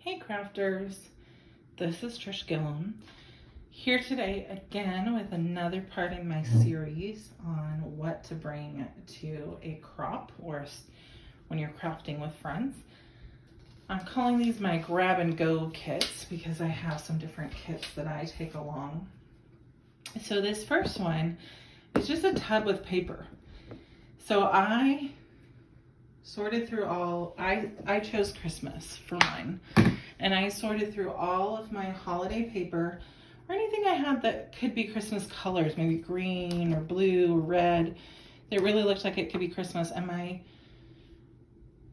Hey crafters, this is Trish Gillum here today again with another part in my series on what to bring to a crop or when you're crafting with friends. I'm calling these my grab and go kits because I have some different kits that I take along. So this first one is just a tub with paper. So I sorted through I chose Christmas for mine, and I sorted through all of my holiday paper or anything I had that could be Christmas colors, maybe green or blue or red, that really looked like it could be Christmas. And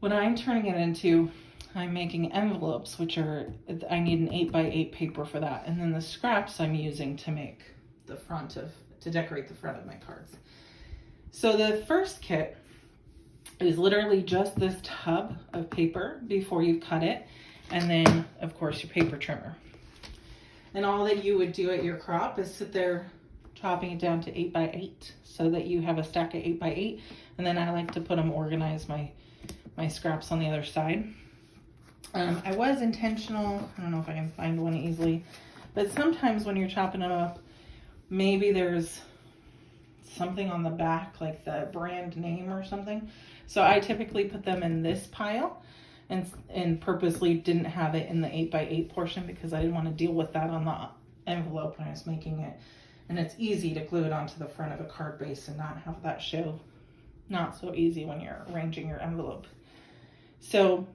what I'm turning it into, I'm making envelopes, which are, I need an 8x8 paper for that, and then the scraps I'm using to make to decorate the front of my cards. So the first kit is literally just this tub of paper before you cut it, and then of course your paper trimmer. And all that you would do at your crop is sit there chopping it down to 8x8 so that you have a stack of 8x8, and then I like to put them organize my scraps on the other side. I was intentional, I don't know if I can find one easily, but sometimes when you're chopping them up, maybe there's something on the back, like the brand name or something. So I typically put them in this pile and purposely didn't have it in the 8x8 portion because I didn't want to deal with that on the envelope when I was making it. And it's easy to glue it onto the front of a card base and not have that show. Not so easy when you're arranging your envelope. So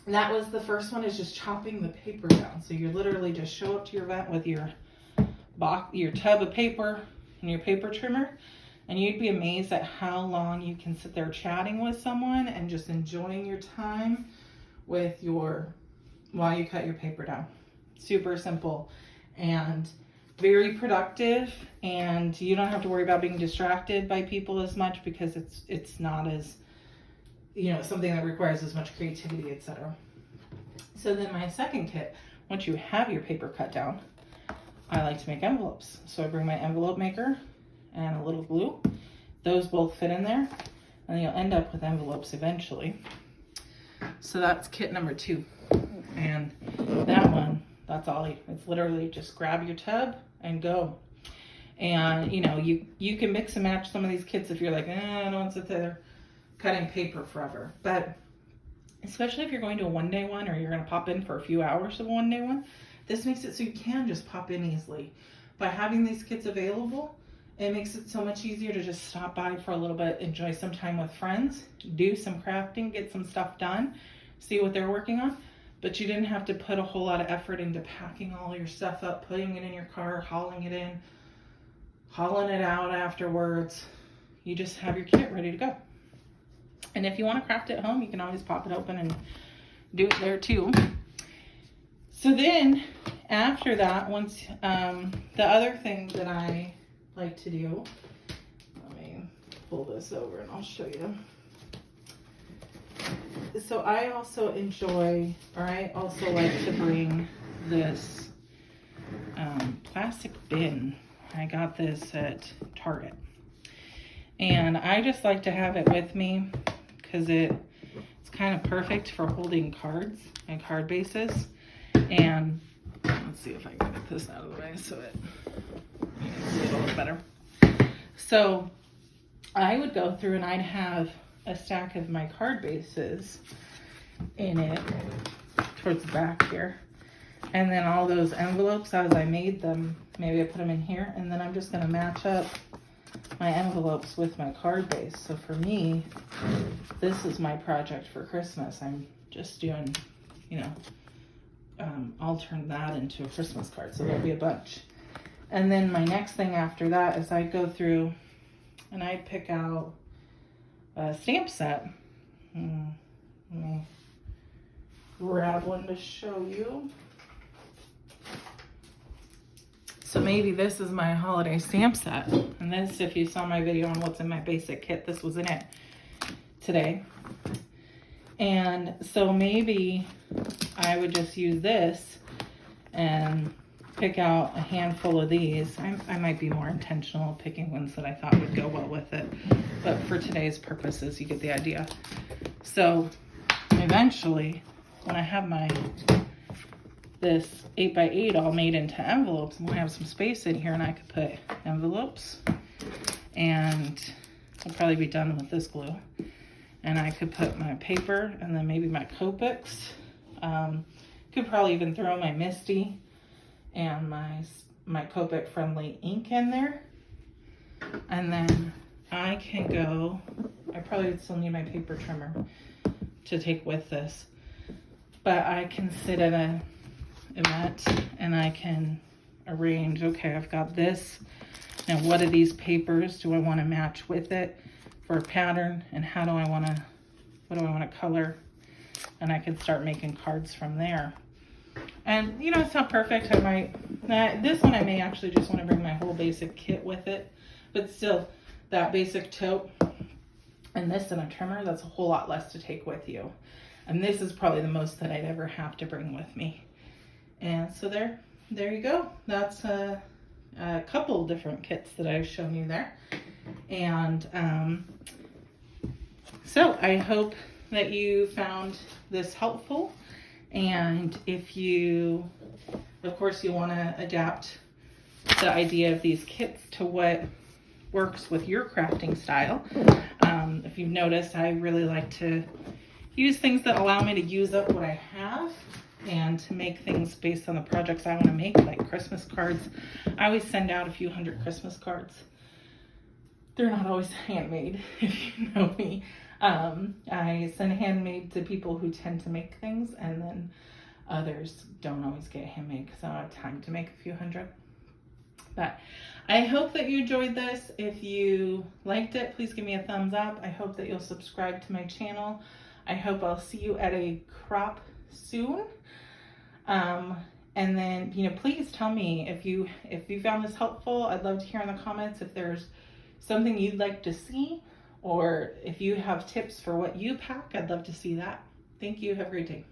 that was the first one, is just chopping the paper down. So you literally just show up to your event with your tub of paper and your paper trimmer, and you'd be amazed at how long you can sit there chatting with someone and just enjoying your time while you cut your paper down. Super simple and very productive, and you don't have to worry about being distracted by people as much because it's not as, something that requires as much creativity, etc. So then my second kit, once you have your paper cut down, I like to make envelopes. So I bring my envelope maker and a little glue. Those both fit in there, and you'll end up with envelopes eventually. So that's kit number 2. And that one, that's all. It's literally just grab your tub and go. And you can mix and match some of these kits if you're like, I don't want to sit there cutting paper forever. But especially if you're going to a one-day one, or you're going to pop in for a few hours of a one-day one, this makes it so you can just pop in easily. By having these kits available, it makes it so much easier to just stop by for a little bit, enjoy some time with friends, do some crafting, get some stuff done, see what they're working on. But you didn't have to put a whole lot of effort into packing all your stuff up, putting it in your car, hauling it in, hauling it out afterwards. You just have your kit ready to go. And if you want to craft at home, you can always pop it open and do it there too. So then after that, once the other thing that I like to do, let me pull this over and I'll show you. So I also like to bring this plastic bin. I got this at Target, and I just like to have it with me because it's kind of perfect for holding cards and card bases. And let's see if I can get this out of the way so you can see it a little better. So I would go through and I'd have a stack of my card bases in it towards the back here. And then all those envelopes, as I made them, maybe I put them in here, and then I'm just going to match up my envelopes with my card base. So for me, this is my project for Christmas. I'm just doing, I'll turn that into a Christmas card, so there'll be a bunch. And then my next thing after that is I go through and I pick out a stamp set. Let me grab one to show you. So maybe this is my holiday stamp set. And this, if you saw my video on what's in my basic kit, this was in it today. And so maybe I would just use this and pick out a handful of these. I might be more intentional picking ones that I thought would go well with it. But for today's purposes, you get the idea. So eventually, when I have my this 8x8 all made into envelopes. I'm gonna have some space in here, and I could put envelopes, and I'll probably be done with this glue. And I could put my paper, and then maybe my Copics. Could probably even throw my Misty and my Copic friendly ink in there. And then I can go, I probably would still need my paper trimmer to take with this, but I can sit at an event and I can arrange, okay, I've got this, now what are these papers do I want to match with it for a pattern, and what do I want to color, and I can start making cards from there. And you know, it's not perfect. This one I may actually just want to bring my whole basic kit with it, but still, that basic tote and this and a trimmer, that's a whole lot less to take with you. And this is probably the most that I'd ever have to bring with me. And so there you go. That's a couple different kits that I've shown you there. And so I hope that you found this helpful. And if you, of course, you want to adapt the idea of these kits to what works with your crafting style. If you've noticed, I really like to use things that allow me to use up what I have and to make things based on the projects I want to make, like Christmas cards. I always send out a few hundred Christmas cards. They're not always handmade, if you know me. I send handmade to people who tend to make things, and then others don't always get handmade because I don't have time to make a few hundred. But I hope that you enjoyed this. If you liked it, please give me a thumbs up. I hope that you'll subscribe to my channel. I hope I'll see you at a crop soon. And then, you know, please tell me if you found this helpful. I'd love to hear in the comments if there's something you'd like to see, or if you have tips for what you pack. I'd love to see that. Thank you. Have a great day.